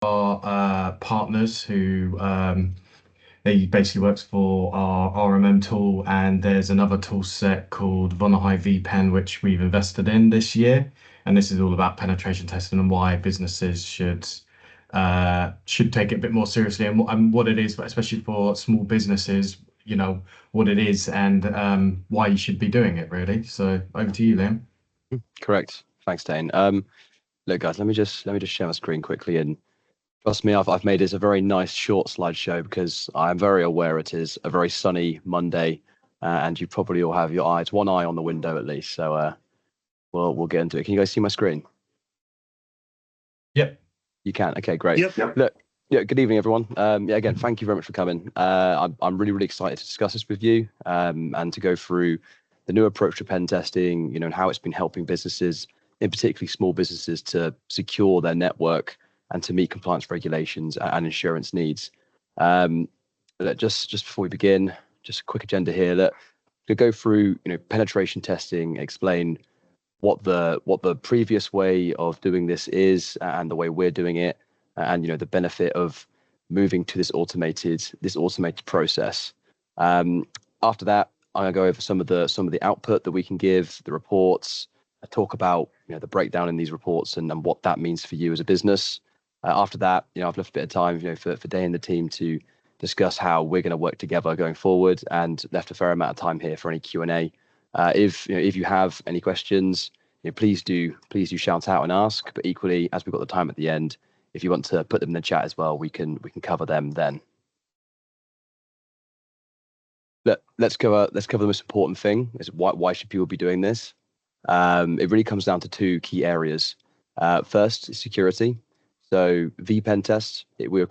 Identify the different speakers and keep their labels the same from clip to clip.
Speaker 1: Our partners who he basically works for our RMM tool, and there's another tool set called Vonahi vPen, which we've invested in this year. And this is all about penetration testing and why businesses should take it a bit more seriously, and what it is, but especially for small businesses, what it is and why you should be doing it, really. So over to you, Liam.
Speaker 2: Correct. Thanks, Dane. Look, guys, let me just share my screen quickly, and trust me, I've made this a very nice short slideshow because I'm very aware it is a very sunny Monday, and you probably all have your eyes, one eye on the window at least. So we'll get into it. Can you guys see my screen?
Speaker 1: Yep.
Speaker 2: You can. Okay, great.
Speaker 3: Yep.
Speaker 2: Look, yeah, good evening, everyone. Yeah, again, thank you very much for coming. I'm really excited to discuss this with you, and to go through the new approach to pen testing, and how it's been helping businesses, in particularly small businesses, to secure their network and to meet compliance regulations and insurance needs. Just before we begin, just a quick agenda here. That to go through, penetration testing, explain what the previous way of doing this is and the way we're doing it, and the benefit of moving to this automated process. After that, I'm gonna go over some of the output that we can give, the reports. I talk about the breakdown in these reports and what that means for you as a business. After that, I've left a bit of time for Dane and the team to discuss how we're going to work together going forward, and left a fair amount of time here for any Q&A. If you have any questions, please do shout out and ask. But equally, as we've got the time at the end, if you want to put them in the chat as well, we can cover them then. Let's cover the most important thing: is why should people be doing this? It really comes down to two key areas. First is security. So vPentest, it was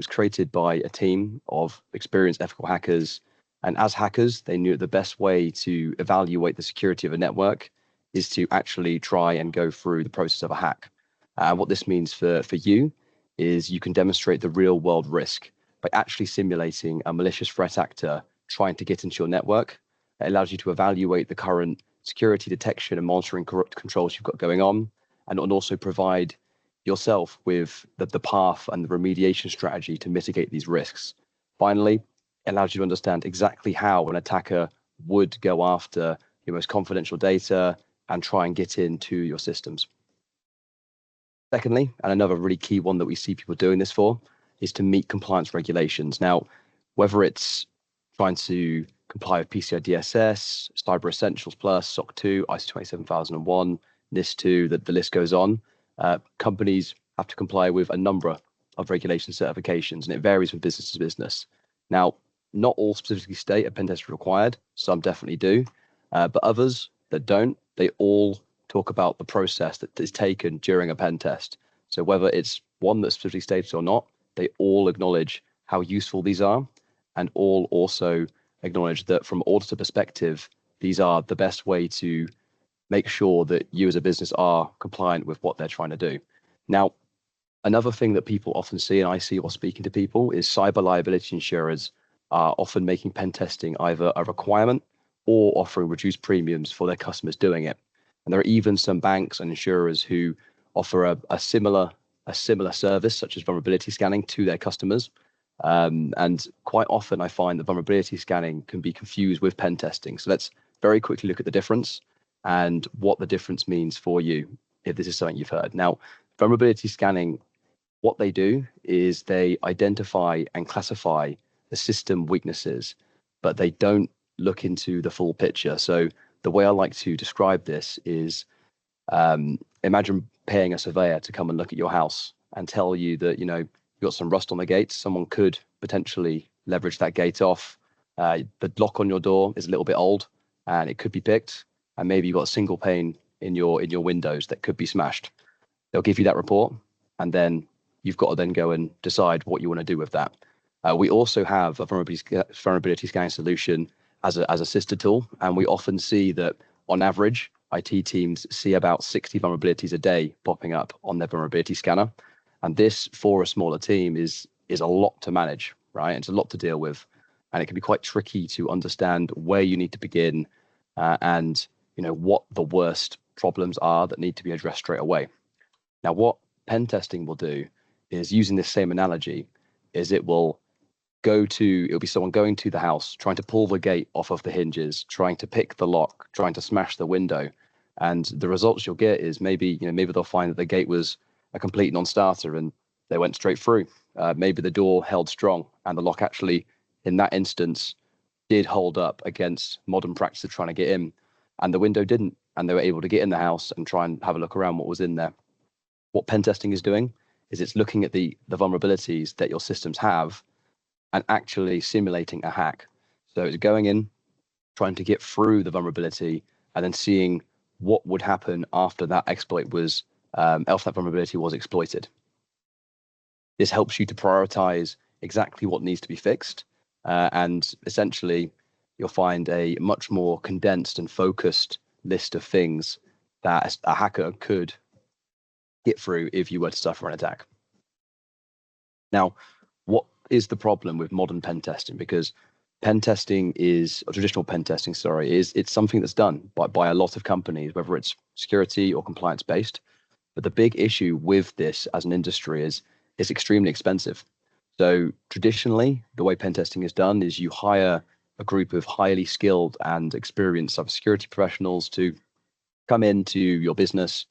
Speaker 2: created by a team of experienced ethical hackers. And as hackers, they knew the best way to evaluate the security of a network is to actually try and go through the process of a hack. What this means for you is you can demonstrate the real world risk by actually simulating a malicious threat actor trying to get into your network. It allows you to evaluate the current security detection and monitoring controls you've got going on, and also provide yourself with the path and the remediation strategy to mitigate these risks. Finally, it allows you to understand exactly how an attacker would go after your most confidential data and try and get into your systems. Secondly, and another really key one that we see people doing this for, is to meet compliance regulations. Now, whether it's trying to comply with PCI DSS, Cyber Essentials Plus, SOC 2, ISO 27001, NIS2, the list goes on. Companies have to comply with a number of regulation certifications, and it varies from business to business. Now, not all specifically state a pen test is required. Some definitely do, but others that don't, they all talk about the process that is taken during a pen test. So whether it's one that's specifically stated or not, they all acknowledge how useful these are, and all also acknowledge that from auditor perspective, these are the best way to make sure that you as a business are compliant with what they're trying to do. Now, another thing that people often see, and I see while speaking to people, is cyber liability insurers are often making pen testing either a requirement or offering reduced premiums for their customers doing it. And there are even some banks and insurers who offer a similar service, such as vulnerability scanning, to their customers. And quite often I find that vulnerability scanning can be confused with pen testing. So let's very quickly look at the difference and what the difference means for you, if this is something you've heard. Now, vulnerability scanning, what they do is they identify and classify the system weaknesses, but they don't look into the full picture. So the way I like to describe this is, imagine paying a surveyor to come and look at your house and tell you that, you've got some rust on the gate. Someone could potentially leverage that gate off. The lock on your door is a little bit old and it could be picked. And maybe you've got a single pane in your windows that could be smashed. They'll give you that report, and then you've got to then go and decide what you want to do with that. We also have a vulnerability scanning solution as a sister tool, and we often see that on average, IT teams see about 60 vulnerabilities a day popping up on their vulnerability scanner. And this, for a smaller team, is a lot to manage, right? It's a lot to deal with, and it can be quite tricky to understand where you need to begin, and what the worst problems are that need to be addressed straight away. Now, what pen testing will do is using this same analogy, is it'll be someone going to the house, trying to pull the gate off of the hinges, trying to pick the lock, trying to smash the window. And the results you'll get is maybe they'll find that the gate was a complete non-starter and they went straight through. Maybe the door held strong and the lock actually, in that instance, did hold up against modern practice of trying to get in, and the window didn't, and they were able to get in the house and try and have a look around what was in there. What pen testing is doing is it's looking at the vulnerabilities that your systems have and actually simulating a hack. So it's going in, trying to get through the vulnerability, and then seeing what would happen after that exploit was, after that vulnerability was exploited. This helps you to prioritize exactly what needs to be fixed, and essentially you'll find a much more condensed and focused list of things that a hacker could get through if you were to suffer an attack. Now, what is the problem with modern pen testing? Because traditional pen testing, it's something that's done by a lot of companies, whether it's security or compliance based. But the big issue with this as an industry is it's extremely expensive. So traditionally, the way pen testing is done is you hire a group of highly skilled and experienced cybersecurity professionals to come into your business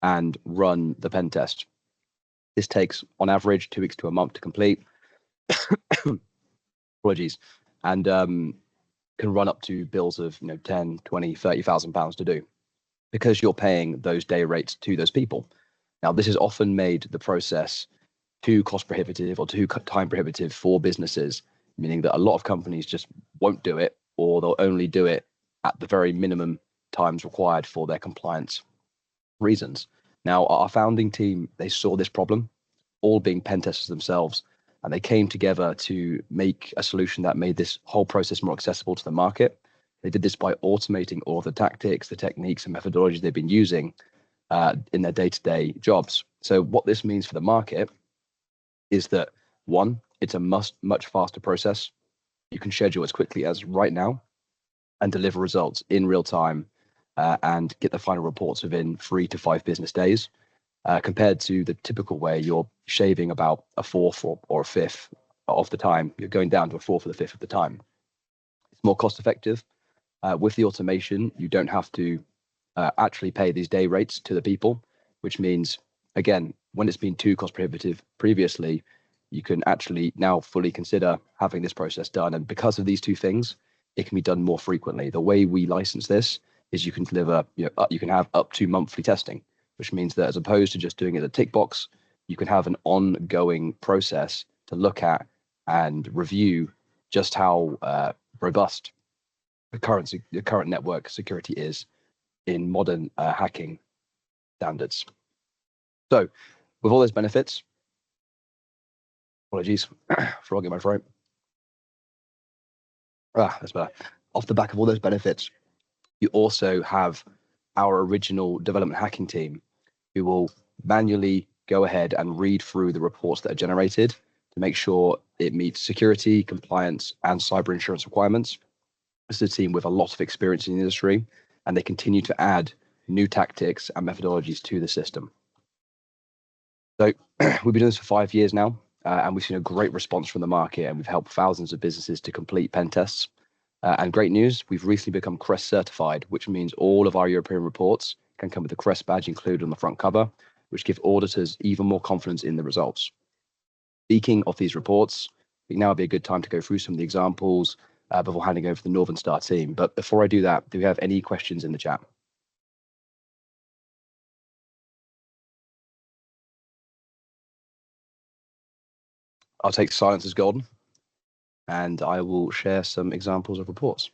Speaker 2: and run the pen test. This takes, on average, 2 weeks to a month to complete. Apologies. And can run up to bills of 10, 20, 30,000 pounds to do, because you're paying those day rates to those people. Now, this has often made the process too cost prohibitive or too time prohibitive for businesses, meaning that a lot of companies just won't do it, or they'll only do it at the very minimum times required for their compliance reasons. Now, our founding team, they saw this problem, all being pen testers themselves, and they came together to make a solution that made this whole process more accessible to the market. They did this by automating all of the tactics, the techniques, and methodologies they've been using in their day-to-day jobs. So what this means for the market is that, one, it's a much faster process. You can schedule as quickly as right now and deliver results in real time, and get the final reports within 3 to 5 business days, compared to the typical way you're shaving about a fourth or a fifth of the time. You're going down to a fourth or the fifth of the time. It's more cost effective. With the automation, you don't have to actually pay these day rates to the people, which means, again, when it's been too cost prohibitive previously, you can actually now fully consider having this process done. And because of these two things, it can be done more frequently. The way we license this is you can deliver, you can have up to monthly testing, which means that as opposed to just doing it a tick box, you can have an ongoing process to look at and review just how robust the current network security is in modern hacking standards. So, with all those benefits, apologies, frog in my throat. That's better. Off the back of all those benefits, you also have our original development hacking team, who will manually go ahead and read through the reports that are generated to make sure it meets security, compliance, and cyber insurance requirements. This is a team with a lot of experience in the industry, and they continue to add new tactics and methodologies to the system. So we've been doing this for 5 years now, and we've seen a great response from the market, and we've helped thousands of businesses to complete pen tests. And great news, we've recently become CREST certified, which means all of our European reports can come with the CREST badge included on the front cover, which gives auditors even more confidence in the results. Speaking of these reports, I think now would be a good time to go through some of the examples before handing over to the Northern Star team. But before I do that, do we have any questions in the chat? I'll take silence as golden, and I will share some examples of reports.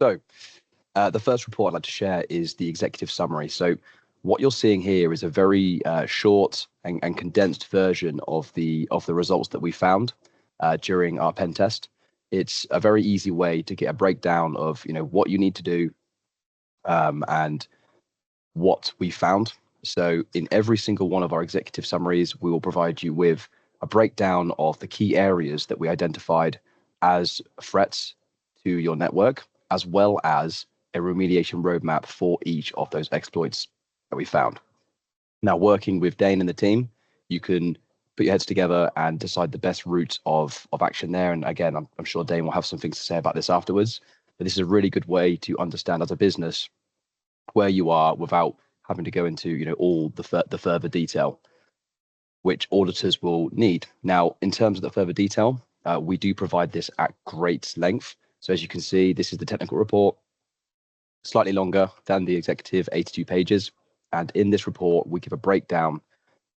Speaker 2: So the first report I'd like to share is the executive summary. So what you're seeing here is a very short and condensed version of the results that we found during our pen test. It's a very easy way to get a breakdown of what you need to do and what we found. So in every single one of our executive summaries, we will provide you with a breakdown of the key areas that we identified as threats to your network, as well as a remediation roadmap for each of those exploits that we found. Now, working with Dane and the team, you can put your heads together and decide the best route of action there. And again, I'm sure Dane will have some things to say about this afterwards. But this is a really good way to understand as a business where you are without having to go into all the further detail which auditors will need. Now, in terms of the further detail, we do provide this at great length. So as you can see, this is the technical report, slightly longer than the executive 82 pages. And in this report, we give a breakdown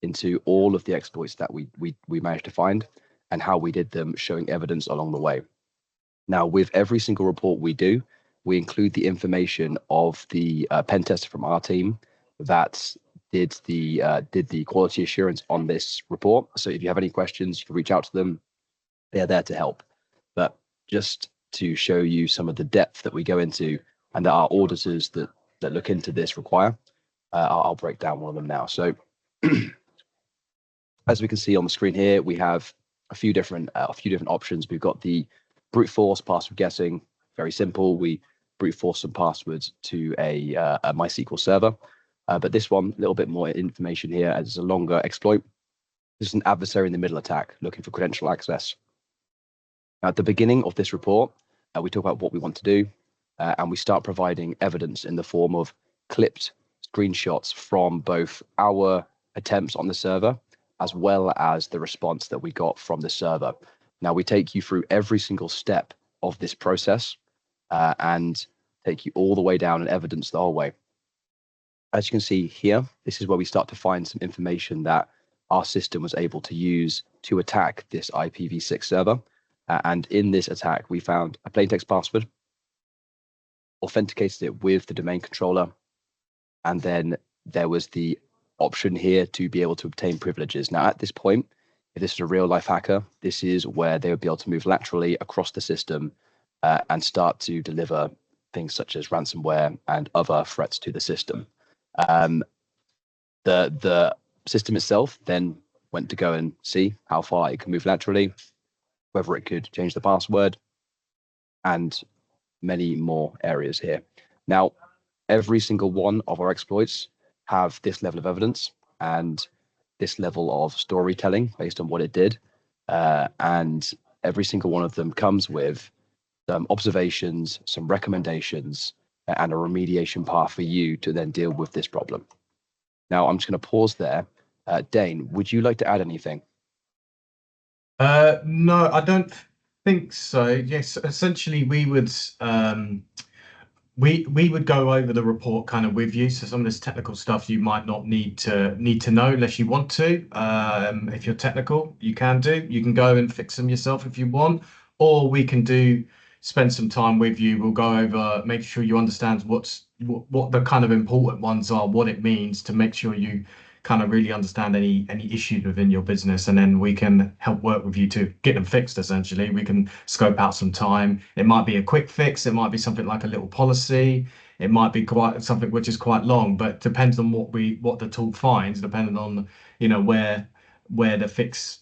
Speaker 2: into all of the exploits that we managed to find and how we did them, showing evidence along the way. Now, with every single report we do, we include the information of the pen tester from our team that did the quality assurance on this report. So if you have any questions, you can reach out to them. They're there to help. But just to show you some of the depth that we go into and that our auditors that look into this require, I'll break down one of them now. So as we can see on the screen here, we have a few different options. We've got the brute force password guessing, very simple. We brute force some passwords to a MySQL server. But this one, a little bit more information here as a longer exploit. This is an adversary in the middle attack looking for credential access. Now, at the beginning of this report, we talk about what we want to do, and we start providing evidence in the form of clipped screenshots from both our attempts on the server as well as the response that we got from the server. Now, we take you through every single step of this process and take you all the way down and evidence the whole way. As you can see here, this is where we start to find some information that our system was able to use to attack this IPv6 server. And in this attack, we found a plaintext password, authenticated it with the domain controller, and then there was the option here to be able to obtain privileges. Now, at this point, if this is a real life hacker, this is where they would be able to move laterally across the system and start to deliver things such as ransomware and other threats to the system. The system itself then went to go and see how far it could move laterally, whether it could change the password, and many more areas here. Now, every single one of our exploits have this level of evidence and this level of storytelling based on what it did. And every single one of them comes with some observations, some recommendations, and a remediation path for you to then deal with this problem. Now, I'm just going to pause there. Dane, would you like to add anything?
Speaker 1: No, I don't think so. Yes, essentially we would go over the report kind of with you. So some of this technical stuff you might not need to know unless you want to. If you're technical, you can do. You can go and fix them yourself if you want, or we can spend some time with you. We'll go over, make sure you understand what the kind of important ones are, what it means to make sure you kind of really understand any issues within your business, and then we can help work with you to get them fixed. Essentially, we can scope out some time. It might be a quick fix, it might be something like a little policy, it might be quite something which is quite long, but depends on what the tool finds, depending on where the fix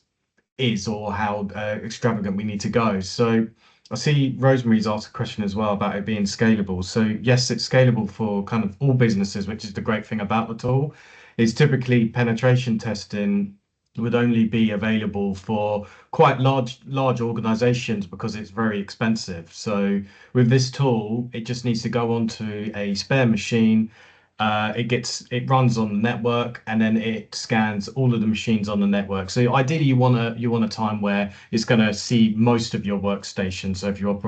Speaker 1: is or how extravagant we need to go. So I see Rosemary's asked a question as well about it being scalable. So yes, it's scalable for kind of all businesses, which is the great thing about the tool. Is typically penetration testing would only be available for quite large organizations because it's very expensive. So with this tool, it just needs to go onto a spare machine. It runs on the network, and then it scans all of the machines on the network. So ideally you want a time where it's going to see most of your workstation. So if you're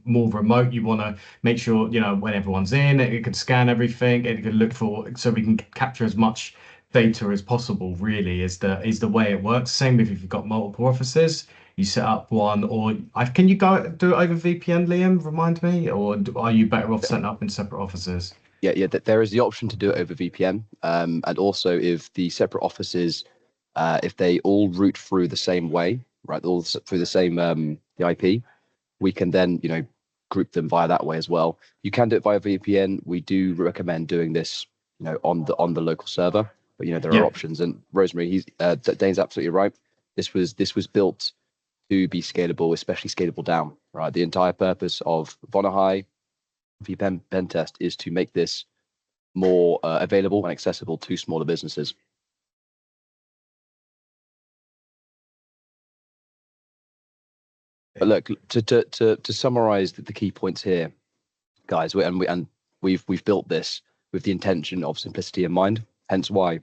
Speaker 1: more remote, you want to make sure when everyone's in, it can scan everything, it can look for, so we can capture as much data as possible. Really is the way it works. Same if you've got multiple offices. You set up one, or can you go do it over VPN, Liam? Remind me, or are you better off setting up in separate offices?
Speaker 2: Yeah, there is the option to do it over VPN. And also if the separate offices, if they all route through the same way, right, all through the same the IP, we can then, group them via that way as well. You can do it via VPN. We do recommend doing this, on the local server, but there are
Speaker 1: Yeah.
Speaker 2: options. And Rosemary, Dane's absolutely right. This was built to be scalable, especially scalable down, right? The entire purpose of Vonahi vPentest is to make this more available and accessible to smaller businesses. But look, to summarize the key points here, guys, we've built this with the intention of simplicity in mind. Hence why,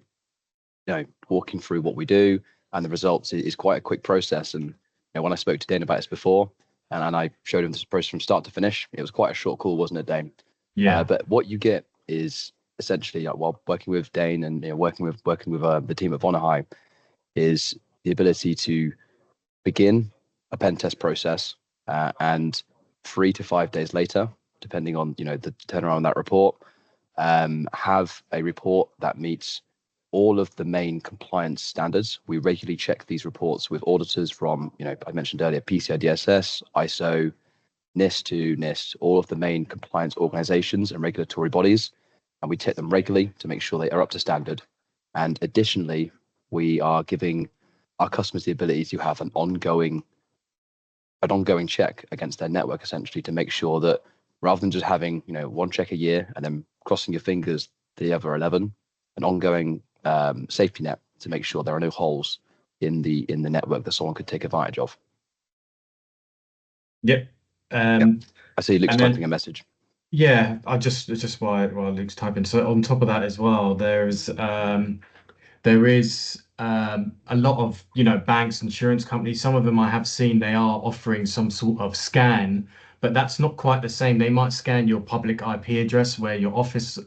Speaker 2: walking through what we do and the results is quite a quick process. And when I spoke to Dane about this before, and I showed him this process from start to finish, it was quite a short call, wasn't it, Dane?
Speaker 1: Yeah.
Speaker 2: But what you get is essentially, while working with Dane and working with the team at Vonahi, is the ability to begin a pen test process, and 3 to 5 days later, depending on the turnaround of that report, have a report that meets all of the main compliance standards. We regularly check these reports with auditors from, I mentioned earlier, PCI DSS, ISO, NIST, all of the main compliance organizations and regulatory bodies. And we check them regularly to make sure they are up to standard. And additionally, we are giving our customers the ability to have an ongoing check against their network, essentially, to make sure that rather than just having one check a year and then crossing your fingers the other 11, an ongoing safety net to make sure there are no holes in the network that someone could take advantage of.
Speaker 1: Yep.
Speaker 2: Yeah. I see Luke's
Speaker 1: And
Speaker 2: typing a
Speaker 1: then
Speaker 2: message.
Speaker 1: yeah, it's just while Luke's typing. So on top of that as well, there is a lot of banks, insurance companies. Some of them I have seen they are offering some sort of scan, but that's not quite the same. They might scan your public IP address where your office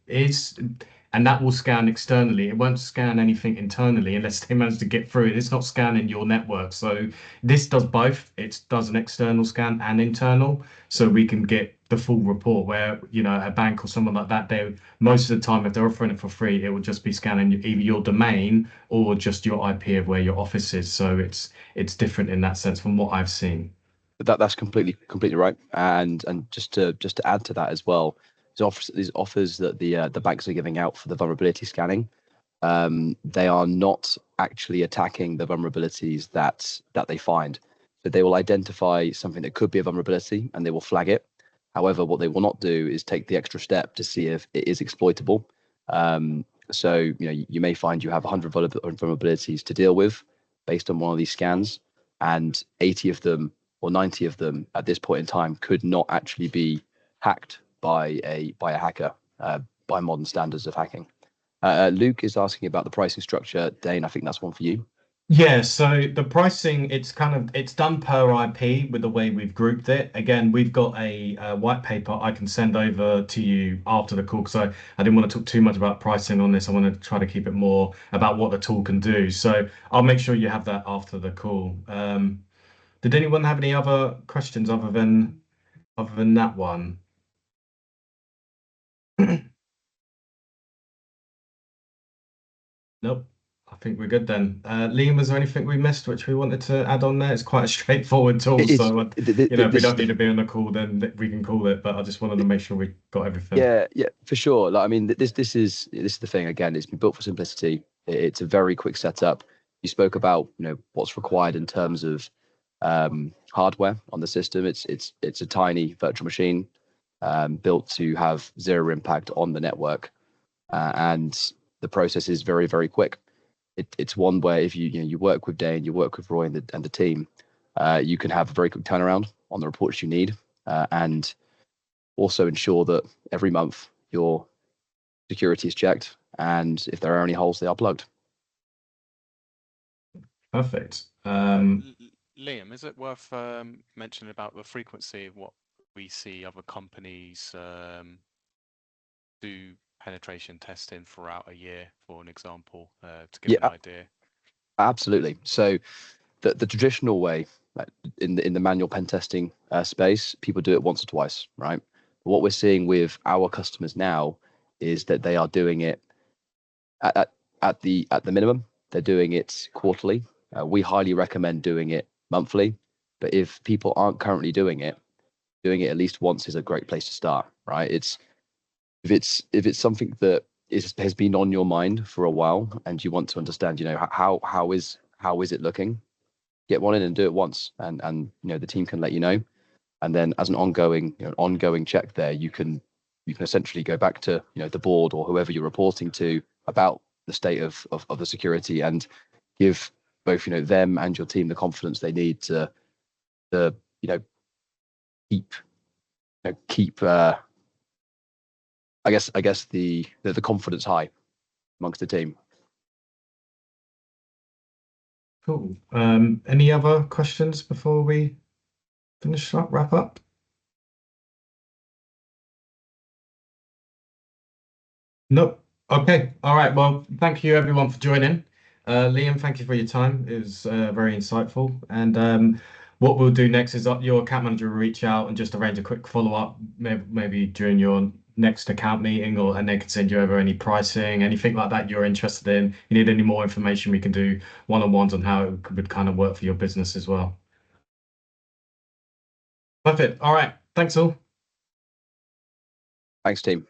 Speaker 1: is, and that will scan externally. It won't scan anything internally unless they manage to get through it. It's not scanning your network. So this does both. It does an external scan and internal, so we can get the full report. Where a bank or someone like that, they most of the time, if they're offering it for free, it will just be scanning either your domain or just your IP of where your office is. So it's different in that sense from what I've seen.
Speaker 2: That's completely right. And just to add to that as well, these offers that the banks are giving out for the vulnerability scanning, they are not actually attacking the vulnerabilities that they find. So they will identify something that could be a vulnerability and they will flag it. However, what they will not do is take the extra step to see if it is exploitable. So you may find you have 100 vulnerabilities to deal with based on one of these scans, and 80 of them or 90 of them at this point in time could not actually be hacked by a hacker, by modern standards of hacking. Luke is asking about the pricing structure. Dane, I think that's one for you.
Speaker 1: Yeah, so the pricing, it's done per IP with the way we've grouped it. Again, we've got a white paper I can send over to you after the call because I didn't want to talk too much about pricing on this. I want to try to keep it more about what the tool can do. So I'll make sure you have that after the call. Did anyone have any other questions other than that one? Nope. I think we're good then. Liam, was there anything we missed which we wanted to add on there? It's quite a straightforward tool,
Speaker 2: It is.
Speaker 1: so if we
Speaker 2: This is
Speaker 1: don't need to be on the call, then we can call it. But I just wanted to make sure we got everything.
Speaker 2: yeah, for sure. Like, I mean, this is the thing. Again, it's been built for simplicity. It's a very quick setup. You spoke about what's required in terms of hardware on the system. It's a tiny virtual machine, built to have zero impact on the network, and the process is very, very quick. It's one where if you work with Dane, you work with Roy and the team, you can have a very quick turnaround on the reports you need, and also ensure that every month your security is checked, and if there are any holes, they are plugged.
Speaker 1: Perfect.
Speaker 3: Liam, is it worth mentioning about the frequency of what we see other companies do penetration testing throughout a year, for an example, to give an idea?
Speaker 2: Absolutely. So the traditional way, like in the manual pen testing space, people do it once or twice, right? What we're seeing with our customers now is that they are doing it at the minimum. They're doing it quarterly. We highly recommend doing it monthly, but if people aren't currently doing it at least once is a great place to start, right? If it's something that has been on your mind for a while and you want to understand, how is it looking? get one in and do it once, and the team can let you know, and then as an ongoing check there, you can essentially go back to the board or whoever you're reporting to about the state of the security, and give both them and your team the confidence they need to keep I guess the confidence high amongst the team.
Speaker 1: Cool. Any other questions before we wrap up? Nope. Okay. All right. Well, thank you everyone for joining. Liam, thank you for your time. It was very insightful. And what we'll do next is your account manager will reach out and just arrange a quick follow-up, maybe during your next account meeting, and they can send you over any pricing, anything like that you're interested in. You need any more information, we can do one-on-ones on how it would kind of work for your business as well. Perfect. All right. Thanks all.
Speaker 2: Thanks, team.